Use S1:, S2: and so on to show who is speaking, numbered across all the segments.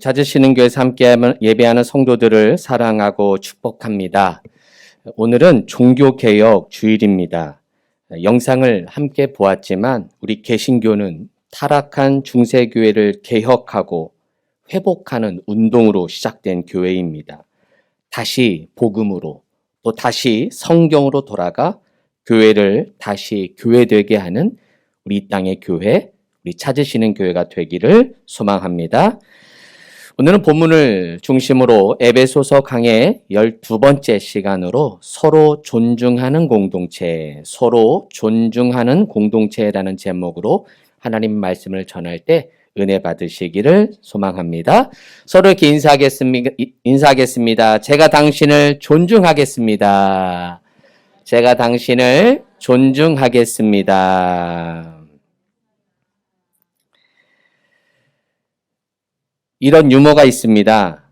S1: 찾으시는 교회에서 함께 예배하는 성도들을 사랑하고 축복합니다. 오늘은 종교개혁 주일입니다. 영상을 함께 보았지만 우리 개신교는 타락한 중세교회를 개혁하고 회복하는 운동으로 시작된 교회입니다. 다시 복음으로 또 다시 성경으로 돌아가 교회를 다시 교회되게 하는 우리 이 땅의 교회, 우리 찾으시는 교회가 되기를 소망합니다. 오늘은 본문을 중심으로 에베소서 강의 12번째 시간으로 서로 존중하는 공동체, 서로 존중하는 공동체라는 제목으로 하나님 말씀을 전할 때 은혜 받으시기를 소망합니다. 서로 이렇게 인사하겠습니다. 제가 당신을 존중하겠습니다. 제가 당신을 존중하겠습니다. 이런 유머가 있습니다.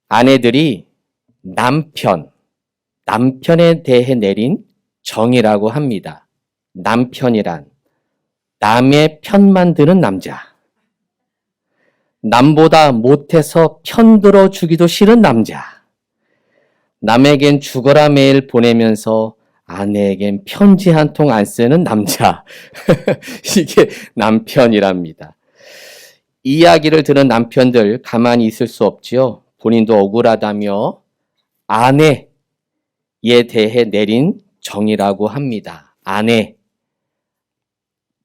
S1: 아내들이 남편에 대해 내린 정의라고 합니다. 남편이란 남의 편만 드는 남자. 남보다 못해서 편들어 주기도 싫은 남자. 남에겐 죽어라 메일 보내면서 아내에겐 편지 한 통 안 쓰는 남자. 이게 남편이랍니다. 이 이야기를 들은 남편들 가만히 있을 수 없지요. 본인도 억울하다며 아내에 대해 내린 정의라고 합니다. 아내,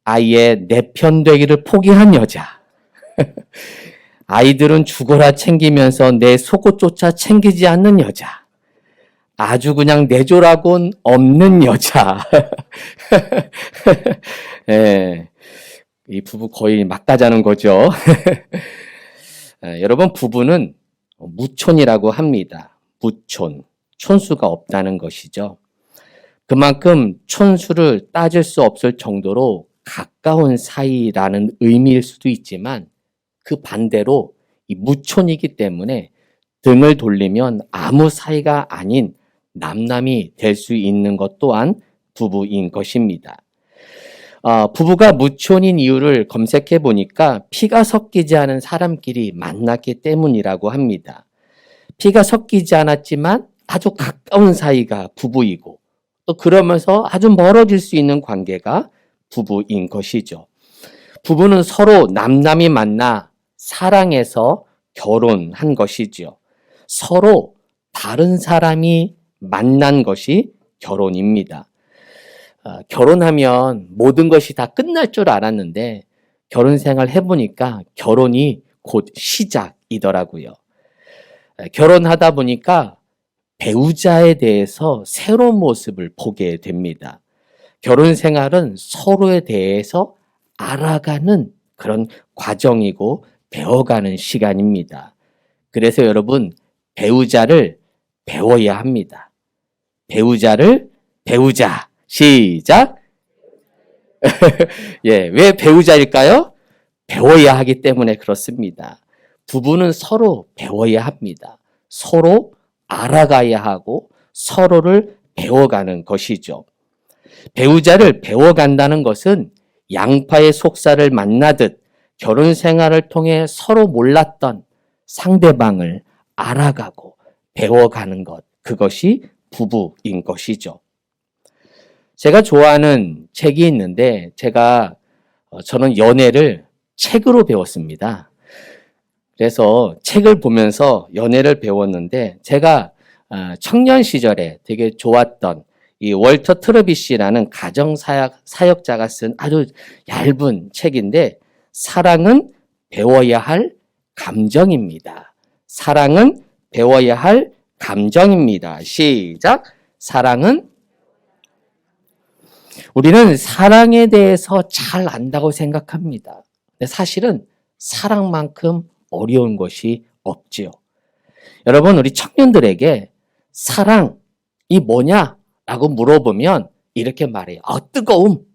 S1: 아이의 내 편 되기를 포기한 여자. 아이들은 죽어라 챙기면서 내 속옷조차 챙기지 않는 여자. 아주 그냥 내조라곤 없는 여자. 예. 이 부부 거의 막가자는 거죠. 여러분, 부부는 무촌이라고 합니다. 무촌. 촌수가 없다는 것이죠. 그만큼 촌수를 따질 수 없을 정도로 가까운 사이라는 의미일 수도 있지만 그 반대로 이 무촌이기 때문에 등을 돌리면 아무 사이가 아닌 남남이 될 수 있는 것 또한 부부인 것입니다. 부부가 무촌인 이유를 검색해 보니까 피가 섞이지 않은 사람끼리 만났기 때문이라고 합니다. 피가 섞이지 않았지만 아주 가까운 사이가 부부이고 또 그러면서 아주 멀어질 수 있는 관계가 부부인 것이죠. 부부는 서로 남남이 만나 사랑해서 결혼한 것이죠. 서로 다른 사람이 만난 것이 결혼입니다. 결혼하면 모든 것이 다 끝날 줄 알았는데 결혼 생활 해보니까 결혼이 곧 시작이더라고요. 결혼하다 보니까 배우자에 대해서 새로운 모습을 보게 됩니다. 결혼 생활은 서로에 대해서 알아가는 그런 과정이고 배워가는 시간입니다. 그래서 여러분, 배우자를 배워야 합니다. 배우자. 시작. 예, 왜 배우자일까요? 배워야 하기 때문에 그렇습니다. 부부는 서로 배워야 합니다. 서로 알아가야 하고 서로를 배워가는 것이죠. 배우자를 배워간다는 것은 양파의 속살을 만나듯 결혼 생활을 통해 서로 몰랐던 상대방을 알아가고 배워가는 것, 그것이 부부인 것이죠. 제가 좋아하는 책이 있는데 저는 연애를 책으로 배웠습니다. 그래서 책을 보면서 연애를 배웠는데 제가 청년 시절에 되게 좋았던 이 월터 트러비시라는 가정사역자가 쓴 아주 얇은 책인데 사랑은 배워야 할 감정입니다. 사랑은 배워야 할 감정입니다. 시작. 사랑은 우리는 사랑에 대해서 잘 안다고 생각합니다. 근데 사실은 사랑만큼 어려운 것이 없지요. 여러분, 우리 청년들에게 사랑이 뭐냐? 라고 물어보면 이렇게 말해요. 뜨거움,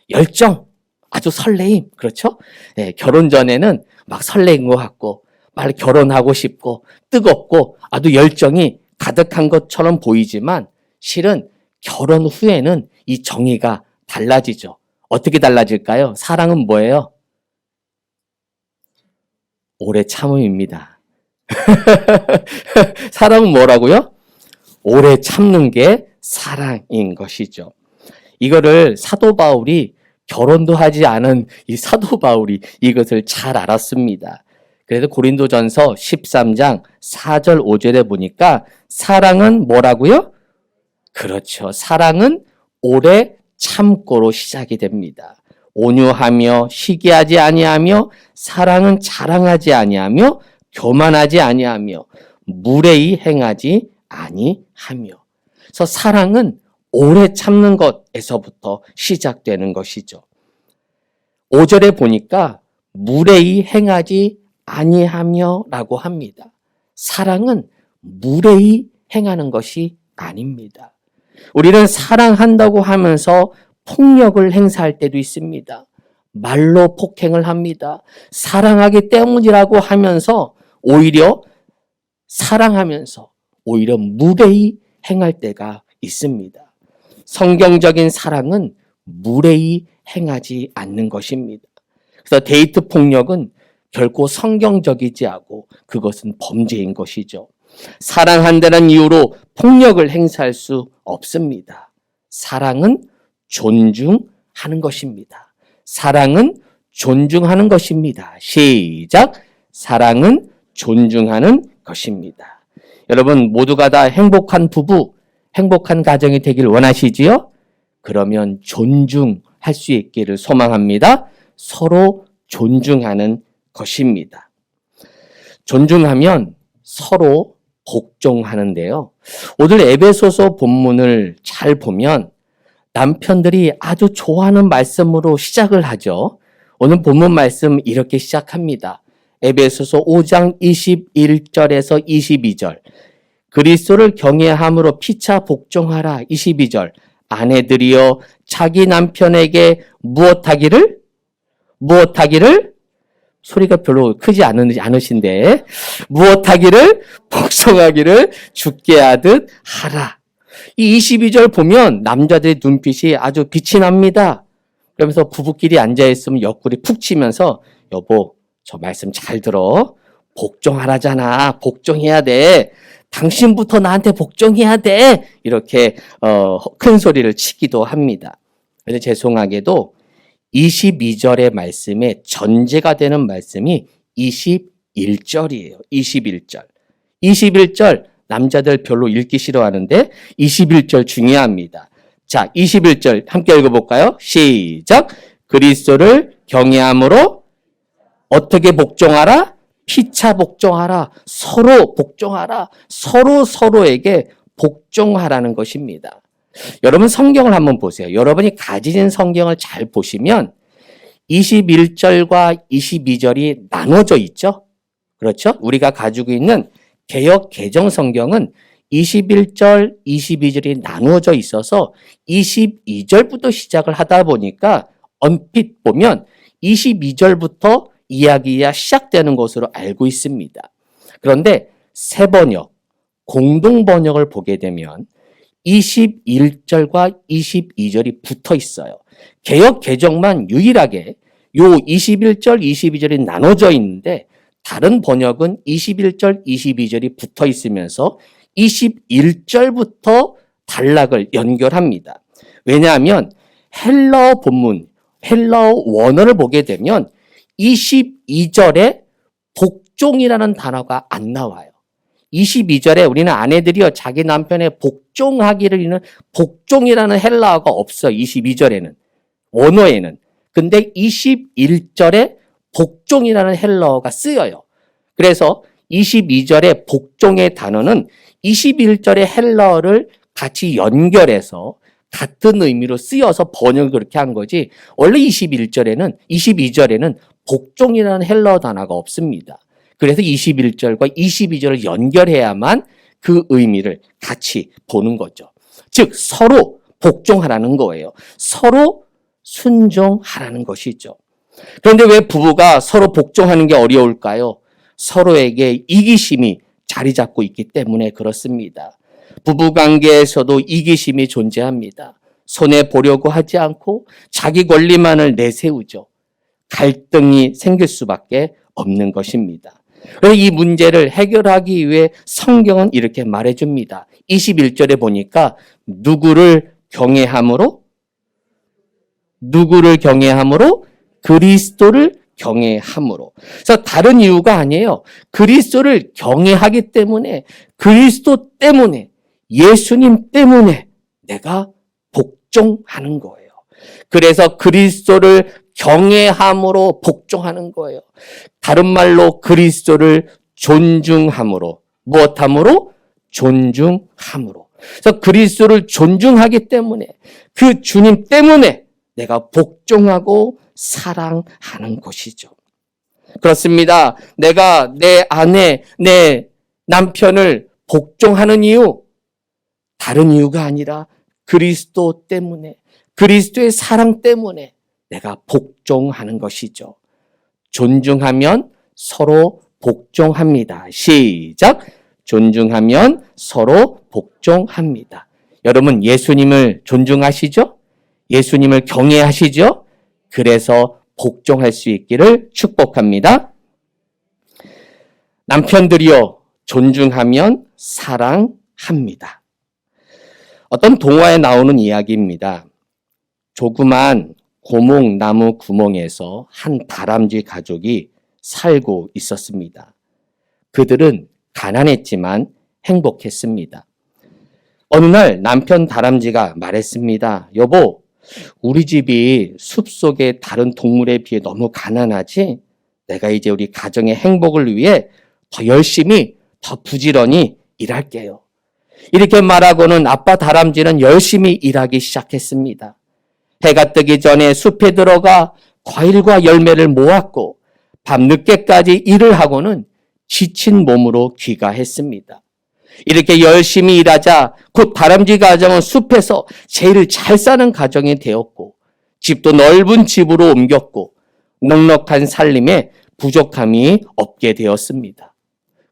S1: 열정, 아주 설레임. 그렇죠? 네, 결혼 전에는 막 설레인 것 같고, 막 결혼하고 싶고, 뜨겁고, 아주 열정이 가득한 것처럼 보이지만 실은 결혼 후에는 이 정의가 달라지죠. 어떻게 달라질까요? 사랑은 뭐예요? 오래 참음입니다. 사랑은 뭐라고요? 오래 참는 게 사랑인 것이죠. 이거를 사도 바울이 결혼도 하지 않은 이 사도 바울이 이것을 잘 알았습니다. 그래서 고린도전서 13장 4절 5절에 보니까 사랑은 뭐라고요? 그렇죠. 사랑은 오래 참고로 시작이 됩니다. 온유하며 시기하지 아니하며 사랑은 자랑하지 아니하며 교만하지 아니하며 무례히 행하지 아니하며. 그래서 사랑은 오래 참는 것에서부터 시작되는 것이죠. 5절에 보니까 무례히 행하지 아니하며 라고 합니다. 사랑은 무례히 행하는 것이 아닙니다. 우리는 사랑한다고 하면서 폭력을 행사할 때도 있습니다. 말로 폭행을 합니다. 사랑하기 때문이라고 하면서 오히려 사랑하면서 오히려 무례히 행할 때가 있습니다. 성경적인 사랑은 무례히 행하지 않는 것입니다. 그래서 데이트 폭력은 결코 성경적이지 않고 그것은 범죄인 것이죠. 사랑한다는 이유로 폭력을 행사할 수 없습니다. 사랑은 존중하는 것입니다. 사랑은 존중하는 것입니다. 시작. 사랑은 존중하는 것입니다. 여러분 모두가 다 행복한 부부, 행복한 가정이 되길 원하시지요? 그러면 존중할 수 있기를 소망합니다. 서로 존중하는 것입니다. 존중하면 서로 복종하는데요. 오늘 에베소서 본문을 잘 보면 남편들이 아주 좋아하는 말씀으로 시작을 하죠. 오늘 본문 말씀 이렇게 시작합니다. 에베소서 5장 21절에서 22절. 그리스도를 경외함으로 피차 복종하라. 22절. 아내들이여 자기 남편에게 무엇하기를? 소리가 별로 크지 않으신데 무엇하기를? 복종하기를 죽게 하듯 하라. 이 22절 보면 남자들의 눈빛이 아주 빛이 납니다. 그러면서 부부끼리 앉아있으면 옆구리 푹 치면서 여보 저 말씀 잘 들어. 복종하라잖아. 복종해야 돼. 당신부터 나한테 복종해야 돼. 이렇게 큰 소리를 치기도 합니다. 그런데 죄송하게도 22절의 말씀에 전제가 되는 말씀이 21절이에요. 21절. 21절 남자들 별로 읽기 싫어하는데 21절 중요합니다. 자, 21절 함께 읽어볼까요? 시작. 그리스도를 경외함으로 어떻게 복종하라? 피차 복종하라. 서로 복종하라. 서로에게 복종하라는 것입니다. 여러분 성경을 한번 보세요. 여러분이 가지신 성경을 잘 보시면 21절과 22절이 나눠져 있죠. 그렇죠? 우리가 가지고 있는 개역 개정 성경은 21절, 22절이 나누어져 있어서 22절부터 시작을 하다 보니까 언뜻 보면 22절부터 이야기가 시작되는 것으로 알고 있습니다. 그런데 새 번역, 공동 번역을 보게 되면 21절과 22절이 붙어 있어요. 개역 개정만 유일하게 요 21절, 22절이 나눠져 있는데 다른 번역은 21절, 22절이 붙어 있으면서 21절부터 단락을 연결합니다. 왜냐하면 헬라어 본문, 헬라어 원어를 보게 되면 22절에 복종이라는 단어가 안 나와요. 22절에 우리는 아내들이여 자기 남편의 복종하기를 이는 복종이라는 헬라어가 없어요. 22절에는. 원어에는. 근데 21절에 복종이라는 헬라어가 쓰여요. 그래서 22절의 복종의 단어는 21절의 헬라어를 같이 연결해서 같은 의미로 쓰여서 번역을 그렇게 한 거지. 원래 22절에는 복종이라는 헬라어 단어가 없습니다. 그래서 21절과 22절을 연결해야만 그 의미를 같이 보는 거죠. 즉 서로 복종하라는 거예요. 서로 순종하라는 것이죠. 그런데 왜 부부가 서로 복종하는 게 어려울까요? 서로에게 이기심이 자리 잡고 있기 때문에 그렇습니다. 부부관계에서도 이기심이 존재합니다. 손해보려고 하지 않고 자기 권리만을 내세우죠. 갈등이 생길 수밖에 없는 것입니다. 그래서 이 문제를 해결하기 위해 성경은 이렇게 말해줍니다. 21절에 보니까 누구를 경외함으로 그리스도를 경외함으로. 그래서 다른 이유가 아니에요. 그리스도를 경외하기 때문에, 그리스도 때문에, 예수님 때문에 내가 복종하는 거예요. 그래서 그리스도를 경외함으로 복종하는 거예요. 다른 말로 그리스도를 존중함으로. 무엇함으로? 존중함으로. 그래서 그리스도를 존중하기 때문에, 그 주님 때문에 내가 복종하고 사랑하는 것이죠. 그렇습니다. 내가 내 아내, 내 남편을 복종하는 이유, 다른 이유가 아니라 그리스도 때문에, 그리스도의 사랑 때문에 내가 복종하는 것이죠. 존중하면 서로 복종합니다. 시작! 존중하면 서로 복종합니다. 여러분, 예수님을 존중하시죠? 예수님을 경외하시죠? 그래서 복종할 수 있기를 축복합니다. 남편들이여, 존중하면 사랑합니다. 어떤 동화에 나오는 이야기입니다. 조그만 고목나무 구멍에서 한 다람쥐 가족이 살고 있었습니다. 그들은 가난했지만 행복했습니다. 어느 날 남편 다람쥐가 말했습니다. 여보, 우리 집이 숲속의 다른 동물에 비해 너무 가난하지? 내가 이제 우리 가정의 행복을 위해 더 열심히, 더 부지런히 일할게요. 이렇게 말하고는 아빠 다람쥐는 열심히 일하기 시작했습니다. 해가 뜨기 전에 숲에 들어가 과일과 열매를 모았고 밤늦게까지 일을 하고는 지친 몸으로 귀가했습니다. 이렇게 열심히 일하자 곧 다람쥐 가정은 숲에서 제일 잘 사는 가정이 되었고 집도 넓은 집으로 옮겼고 넉넉한 살림에 부족함이 없게 되었습니다.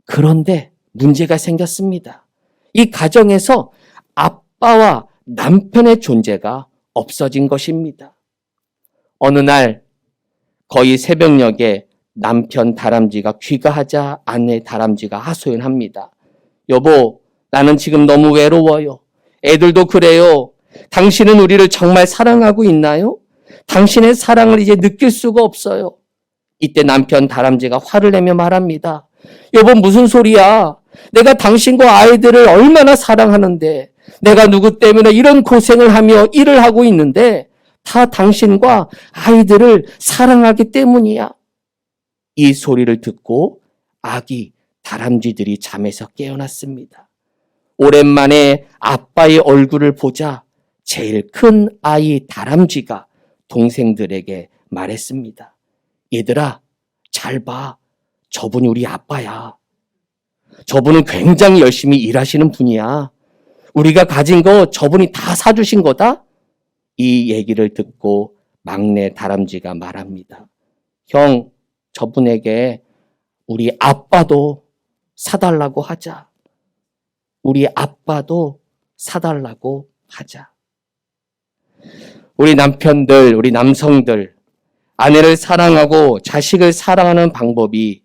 S1: 그런데 문제가 생겼습니다. 이 가정에서 아빠와 남편의 존재가 없어진 것입니다. 어느 날 거의 새벽녘에 남편 다람쥐가 귀가하자 아내 다람쥐가 하소연합니다. 여보, 나는 지금 너무 외로워요. 애들도 그래요. 당신은 우리를 정말 사랑하고 있나요? 당신의 사랑을 이제 느낄 수가 없어요. 이때 남편 다람쥐가 화를 내며 말합니다. 여보, 무슨 소리야? 내가 당신과 아이들을 얼마나 사랑하는데 내가 누구 때문에 이런 고생을 하며 일을 하고 있는데 다 당신과 아이들을 사랑하기 때문이야. 이 소리를 듣고 아기 다람쥐들이 잠에서 깨어났습니다. 오랜만에 아빠의 얼굴을 보자 제일 큰 아이 다람쥐가 동생들에게 말했습니다. 얘들아, 잘 봐. 저분이 우리 아빠야. 저분은 굉장히 열심히 일하시는 분이야. 우리가 가진 거 저분이 다 사주신 거다? 이 얘기를 듣고 막내 다람쥐가 말합니다. 형, 저분에게 우리 아빠도 사달라고 하자. 우리 아빠도 사달라고 하자. 우리 남편들, 우리 남성들, 아내를 사랑하고 자식을 사랑하는 방법이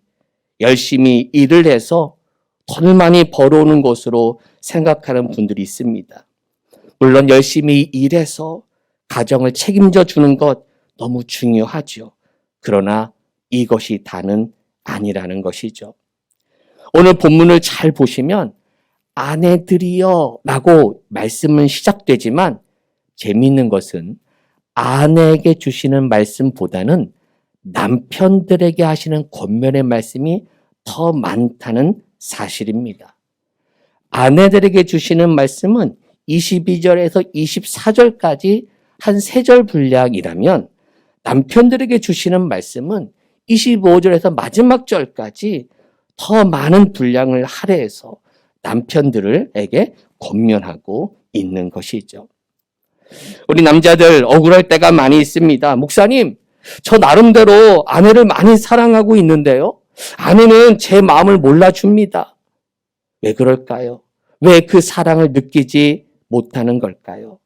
S1: 열심히 일을 해서 돈을 많이 벌어오는 것으로 생각하는 분들이 있습니다. 물론 열심히 일해서 가정을 책임져 주는 것 너무 중요하죠. 그러나 이것이 다는 아니라는 것이죠. 오늘 본문을 잘 보시면 아내들이여 라고 말씀은 시작되지만 재미있는 것은 아내에게 주시는 말씀보다는 남편들에게 하시는 권면의 말씀이 더 많다는 사실입니다. 아내들에게 주시는 말씀은 22절에서 24절까지 한 3절 분량이라면 남편들에게 주시는 말씀은 25절에서 마지막 절까지 더 많은 분량을 할애해서 남편들에게 권면하고 있는 것이죠. 우리 남자들 억울할 때가 많이 있습니다. 목사님, 저 나름대로 아내를 많이 사랑하고 있는데요. 아내는 제 마음을 몰라줍니다. 왜 그럴까요? 왜 그 사랑을 느끼지 못하는 걸까요?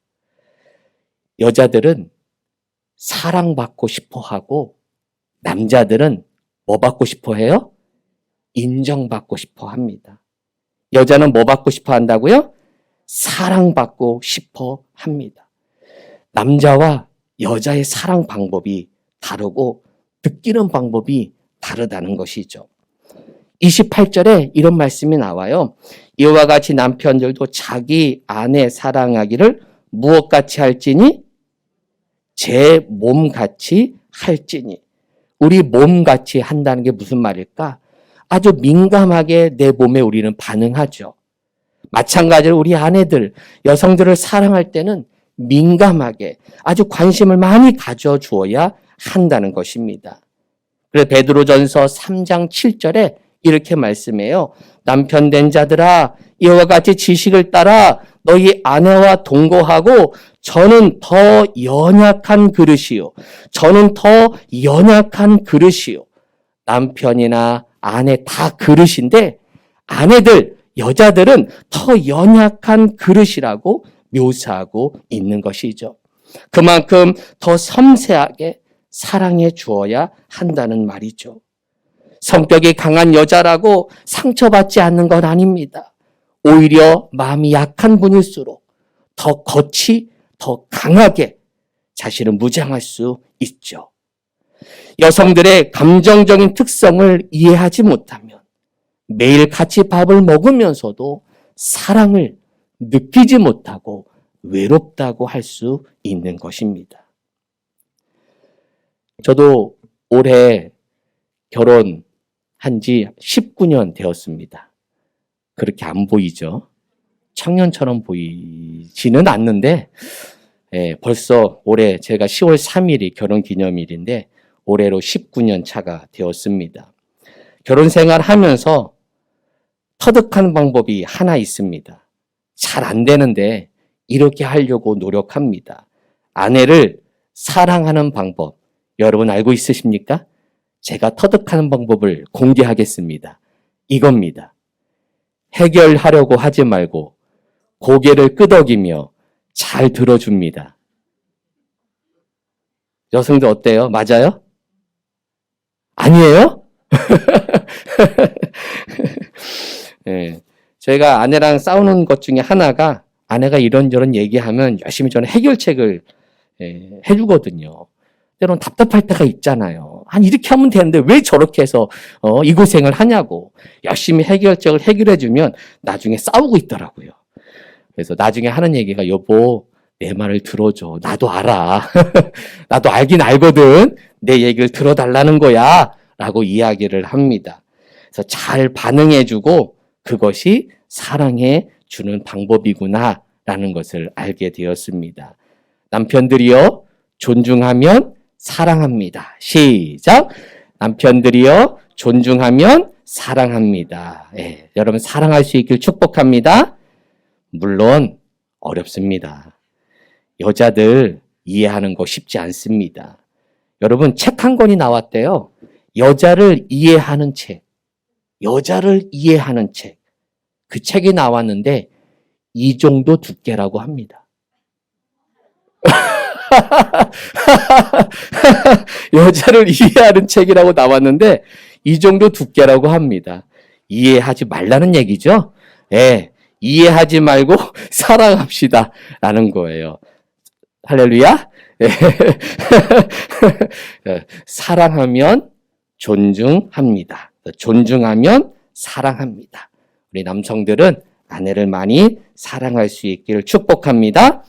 S1: 여자들은 사랑받고 싶어 하고 남자들은 뭐 받고 싶어 해요? 인정받고 싶어 합니다. 여자는 뭐 받고 싶어 한다고요? 사랑받고 싶어 합니다. 남자와 여자의 사랑 방법이 다르고 느끼는 방법이 다르다는 것이죠. 28절에 이런 말씀이 나와요. 이와 같이 남편들도 자기 아내 사랑하기를 무엇같이 할지니? 제 몸같이 할지니. 우리 몸같이 한다는 게 무슨 말일까? 아주 민감하게 내 몸에 우리는 반응하죠. 마찬가지로 우리 아내들, 여성들을 사랑할 때는 민감하게 아주 관심을 많이 가져주어야 한다는 것입니다. 그래서 베드로전서 3장 7절에 이렇게 말씀해요. 남편 된 자들아 이와 같이 지식을 따라 너희 아내와 동거하고 저는 더 연약한 그릇이요. 저는 더 연약한 그릇이요. 남편이나 아내 다 그릇인데 아내들, 여자들은 더 연약한 그릇이라고 묘사하고 있는 것이죠. 그만큼 더 섬세하게 사랑해 주어야 한다는 말이죠. 성격이 강한 여자라고 상처받지 않는 건 아닙니다. 오히려 마음이 약한 분일수록 더 거치, 더 강하게 자신을 무장할 수 있죠. 여성들의 감정적인 특성을 이해하지 못하면 매일 같이 밥을 먹으면서도 사랑을 느끼지 못하고 외롭다고 할 수 있는 것입니다. 저도 올해 결혼한 지 19년 되었습니다. 그렇게 안 보이죠? 청년처럼 보이지는 않는데 벌써 올해 제가 10월 3일이 결혼기념일인데 올해로 19년 차가 되었습니다. 결혼 생활하면서 터득한 방법이 하나 있습니다. 잘 안 되는데 이렇게 하려고 노력합니다. 아내를 사랑하는 방법 여러분 알고 있으십니까? 제가 터득하는 방법을 공개하겠습니다. 이겁니다. 해결하려고 하지 말고 고개를 끄덕이며 잘 들어줍니다. 여성들 어때요? 맞아요? 아니에요? 네, 저희가 아내랑 싸우는 것 중에 하나가 아내가 이런저런 얘기하면 열심히 저는 해결책을 해주거든요. 때로는 답답할 때가 있잖아요. 아니 이렇게 하면 되는데 왜 저렇게 해서 이 고생을 하냐고. 열심히 해결책을 해결해주면 나중에 싸우고 있더라고요. 그래서 나중에 하는 얘기가 여보 내 말을 들어줘. 나도 알아. 나도 알긴 알거든. 내 얘기를 들어달라는 거야. 라고 이야기를 합니다. 그래서 잘 반응해주고 그것이 사랑해 주는 방법이구나 라는 것을 알게 되었습니다. 남편들이여 존중하면 사랑합니다. 시작! 남편들이여 존중하면 사랑합니다. 여러분 사랑할 수 있길 축복합니다. 물론 어렵습니다. 여자들 이해하는 거 쉽지 않습니다. 여러분 책 한 권이 나왔대요. 여자를 이해하는 책. 여자를 이해하는 책. 그 책이 나왔는데 이 정도 두께라고 합니다. 여자를 이해하는 책이라고 나왔는데 이 정도 두께라고 합니다. 이해하지 말라는 얘기죠. 이해하지 말고 사랑합시다 라는 거예요. 할렐루야. 사랑하면 존중합니다. 존중하면 사랑합니다. 우리 남성들은 아내를 많이 사랑할 수 있기를 축복합니다.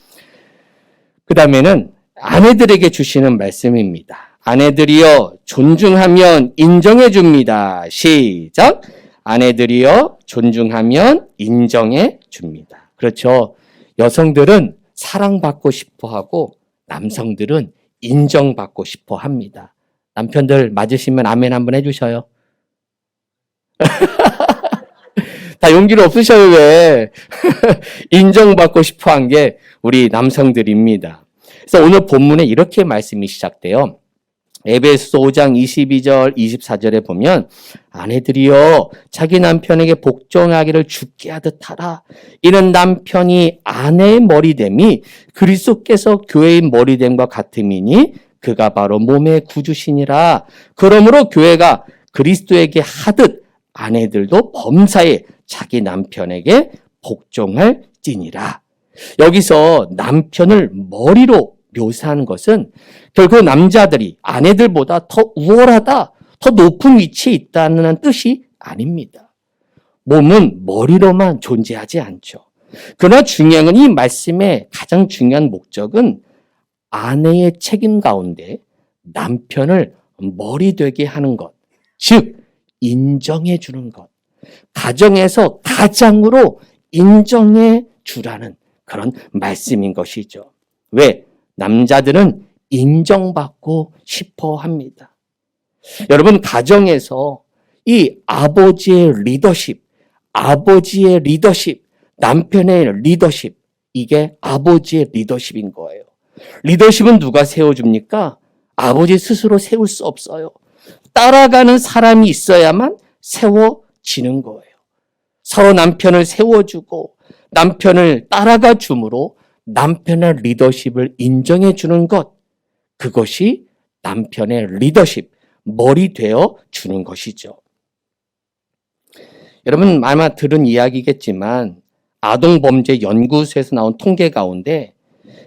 S1: 그 다음에는 아내들에게 주시는 말씀입니다. 아내들이여 존중하면 인정해 줍니다. 시작! 아내들이여 존중하면 인정해 줍니다. 그렇죠. 여성들은 사랑받고 싶어 하고 남성들은 인정받고 싶어 합니다. 남편들 맞으시면 아멘 한번 해주셔요. 다 용기를 없으셔요, 왜? 인정받고 싶어 한 게 우리 남성들입니다. 그래서 오늘 본문에 이렇게 말씀이 시작돼요. 에베소 5장 22절, 24절에 보면 아내들이여 자기 남편에게 복종하기를 죽게 하듯 하라. 이는 남편이 아내의 머리됨이 그리스도께서 교회의 머리됨과 같음이니 그가 바로 몸의 구주시니라. 그러므로 교회가 그리스도에게 하듯 아내들도 범사에 자기 남편에게 복종할지니라. 여기서 남편을 머리로 묘사하는 것은 결국 남자들이 아내들보다 더 우월하다, 더 높은 위치에 있다는 뜻이 아닙니다. 몸은 머리로만 존재하지 않죠. 그러나 중요한 건 이 말씀의 가장 중요한 목적은 아내의 책임 가운데 남편을 머리 되게 하는 것, 즉 인정해 주는 것, 가정에서 가장으로 인정해 주라는 그런 말씀인 것이죠. 왜? 남자들은 인정받고 싶어 합니다. 여러분, 가정에서 이 아버지의 리더십, 남편의 리더십, 이게 아버지의 리더십인 거예요. 리더십은 누가 세워줍니까? 아버지 스스로 세울 수 없어요. 따라가는 사람이 있어야만 세워지는 거예요. 서로 남편을 세워주고 남편을 따라가 줌으로 남편의 리더십을 인정해 주는 것, 그것이 남편의 리더십, 머리 되어 주는 것이죠. 여러분 아마 들은 이야기겠지만 아동범죄 연구소에서 나온 통계 가운데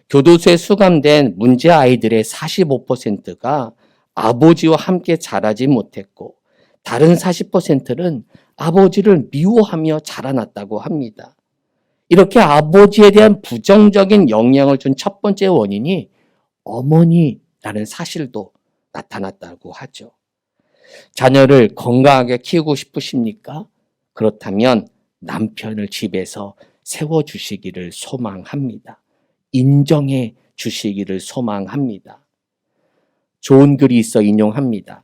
S1: 교도소에 수감된 문제 아이들의 45%가 아버지와 함께 자라지 못했고 다른 40%는 아버지를 미워하며 자라났다고 합니다. 이렇게 아버지에 대한 부정적인 영향을 준 첫 번째 원인이 어머니라는 사실도 나타났다고 하죠. 자녀를 건강하게 키우고 싶으십니까? 그렇다면 남편을 집에서 세워주시기를 소망합니다. 인정해 주시기를 소망합니다. 좋은 글이 있어 인용합니다.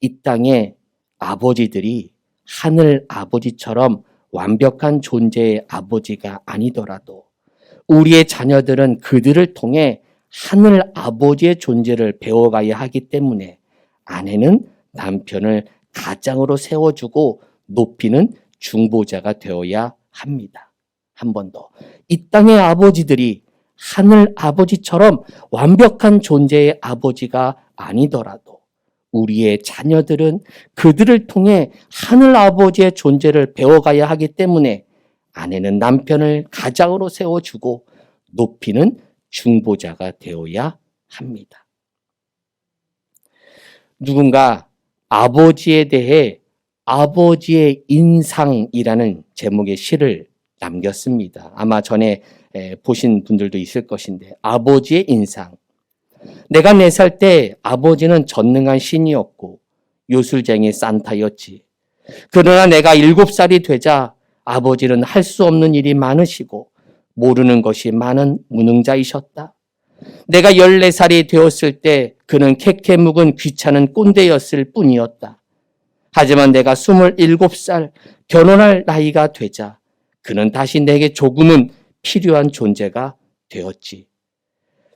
S1: 이 땅에 아버지들이 하늘 아버지처럼 완벽한 존재의 아버지가 아니더라도 우리의 자녀들은 그들을 통해 하늘 아버지의 존재를 배워가야 하기 때문에 아내는 남편을 가장으로 세워주고 높이는 중보자가 되어야 합니다. 한 번 더. 이 땅의 아버지들이 하늘 아버지처럼 완벽한 존재의 아버지가 아니더라도 우리의 자녀들은 그들을 통해 하늘 아버지의 존재를 배워가야 하기 때문에 아내는 남편을 가장으로 세워주고 높이는 중보자가 되어야 합니다. 누군가 아버지에 대해 아버지의 인상이라는 제목의 시를 남겼습니다. 아마 전에 보신 분들도 있을 것인데, 아버지의 인상. 내가 4살 때 아버지는 전능한 신이었고 요술쟁이 산타였지. 그러나 내가 7살이 되자 아버지는 할 수 없는 일이 많으시고 모르는 것이 많은 무능자이셨다. 내가 14살이 되었을 때 그는 캐캐 묵은 귀찮은 꼰대였을 뿐이었다. 하지만 내가 27살 결혼할 나이가 되자 그는 다시 내게 조금은 필요한 존재가 되었지.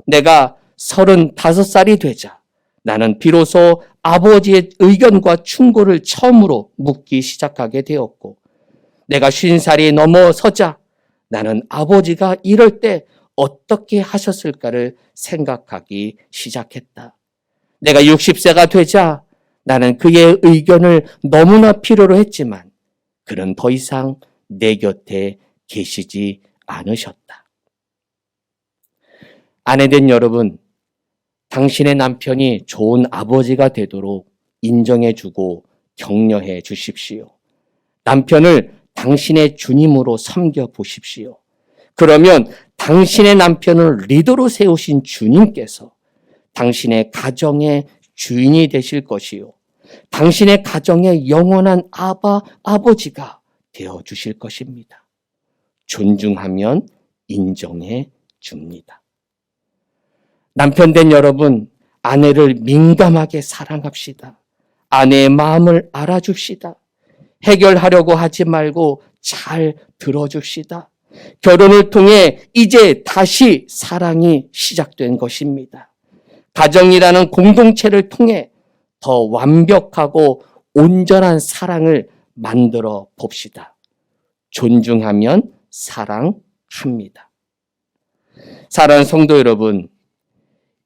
S1: 내가 35살이 되자 나는 비로소 아버지의 의견과 충고를 처음으로 묻기 시작하게 되었고, 내가 50살이 넘어서자 나는 아버지가 이럴 때 어떻게 하셨을까를 생각하기 시작했다. 내가 60세가 되자 나는 그의 의견을 너무나 필요로 했지만 그는 더 이상 내 곁에 계시지 않으셨다. 아내된 여러분, 당신의 남편이 좋은 아버지가 되도록 인정해주고 격려해 주십시오. 남편을 당신의 주님으로 섬겨 보십시오. 그러면 당신의 남편을 리더로 세우신 주님께서 당신의 가정의 주인이 되실 것이요. 당신의 가정의 영원한 아버지가 되어 주실 것입니다. 존중하면 인정해 줍니다. 남편 된 여러분, 아내를 민감하게 사랑합시다. 아내의 마음을 알아줍시다. 해결하려고 하지 말고 잘 들어줍시다. 결혼을 통해 이제 다시 사랑이 시작된 것입니다. 가정이라는 공동체를 통해 더 완벽하고 온전한 사랑을 만들어 봅시다. 존중하면 사랑합니다. 사랑하는 성도 여러분,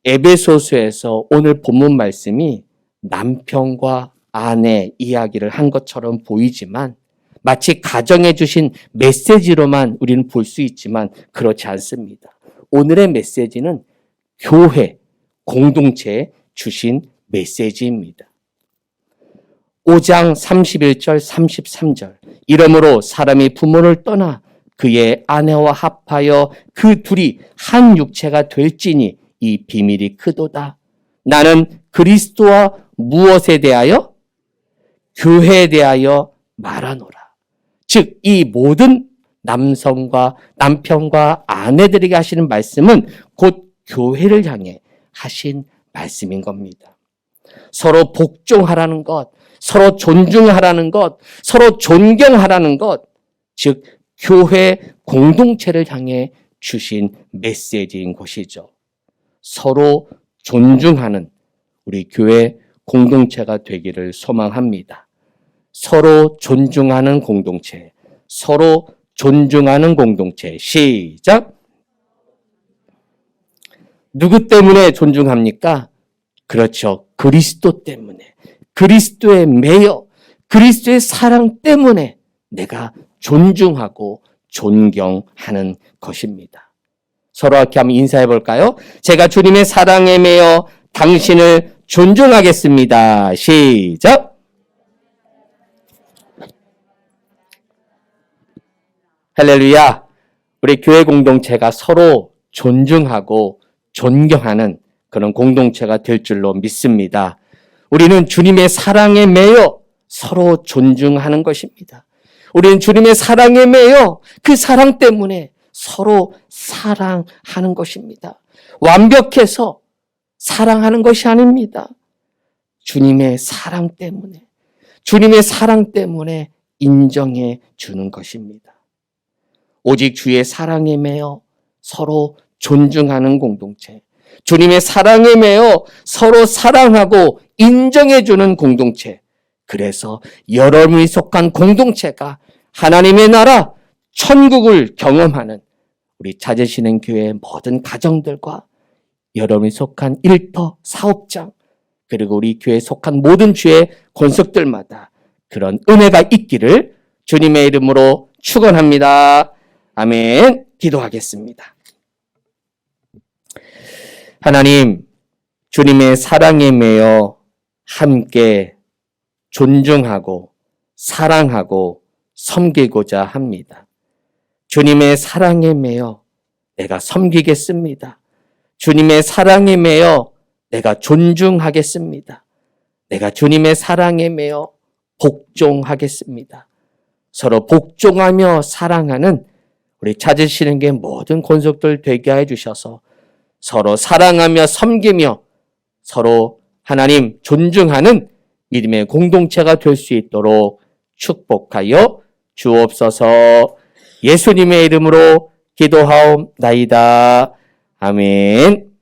S1: 에베소서에서 오늘 본문 말씀이 남편과 아내 이야기를 한 것처럼 보이지만 마치 가정에 주신 메시지로만 우리는 볼 수 있지만 그렇지 않습니다. 오늘의 메시지는 교회, 공동체에 주신 메시지입니다. 5장 31절 33절 이러므로 사람이 부모를 떠나 그의 아내와 합하여 그 둘이 한 육체가 될지니 이 비밀이 크도다. 나는 그리스도와 무엇에 대하여? 교회에 대하여 말하노라. 즉 이 모든 남성과 남편과 아내들에게 하시는 말씀은 곧 교회를 향해 하신 말씀인 겁니다. 서로 복종하라는 것, 서로 존중하라는 것, 서로 존경하라는 것, 즉 교회 공동체를 향해 주신 메시지인 것이죠. 서로 존중하는 우리 교회 공동체가 되기를 소망합니다. 서로 존중하는 공동체, 서로 존중하는 공동체. 시작! 누구 때문에 존중합니까? 그렇죠. 그리스도 때문에. 그리스도의 매여, 그리스도의 사랑 때문에 내가 존중하고 존경하는 것입니다. 서로 이렇게 한번 인사해 볼까요? 제가 주님의 사랑에 매여 당신을 존중하겠습니다. 시작! 할렐루야! 우리 교회 공동체가 서로 존중하고 존경하는 그런 공동체가 될 줄로 믿습니다. 우리는 주님의 사랑에 매여 서로 존중하는 것입니다. 우리는 주님의 사랑에 매여 그 사랑 때문에 서로 사랑하는 것입니다. 완벽해서 사랑하는 것이 아닙니다. 주님의 사랑 때문에, 주님의 사랑 때문에 인정해 주는 것입니다. 오직 주의 사랑에 매여 서로 존중하는 공동체, 주님의 사랑에 매여 서로 사랑하고 인정해 주는 공동체, 그래서 여러분이 속한 공동체가 하나님의 나라, 천국을 경험하는 우리 찾으시는 교회의 모든 가정들과 여러분이 속한 일터, 사업장, 그리고 우리 교회에 속한 모든 주의 권속들마다 그런 은혜가 있기를 주님의 이름으로 축원합니다. 아멘. 기도하겠습니다. 하나님, 주님의 사랑에 매여 함께 존중하고 사랑하고 섬기고자 합니다. 주님의 사랑에 매여 내가 섬기겠습니다. 주님의 사랑에 매여 내가 존중하겠습니다. 내가 주님의 사랑에 매여 복종하겠습니다. 서로 복종하며 사랑하는 우리 찾으시는 게 모든 권속들 되게 해주셔서 서로 사랑하며 섬기며 서로 하나님 존중하는 믿음의 공동체가 될 수 있도록 축복하여 주옵소서. 예수님의 이름으로 기도하옵나이다. 아멘.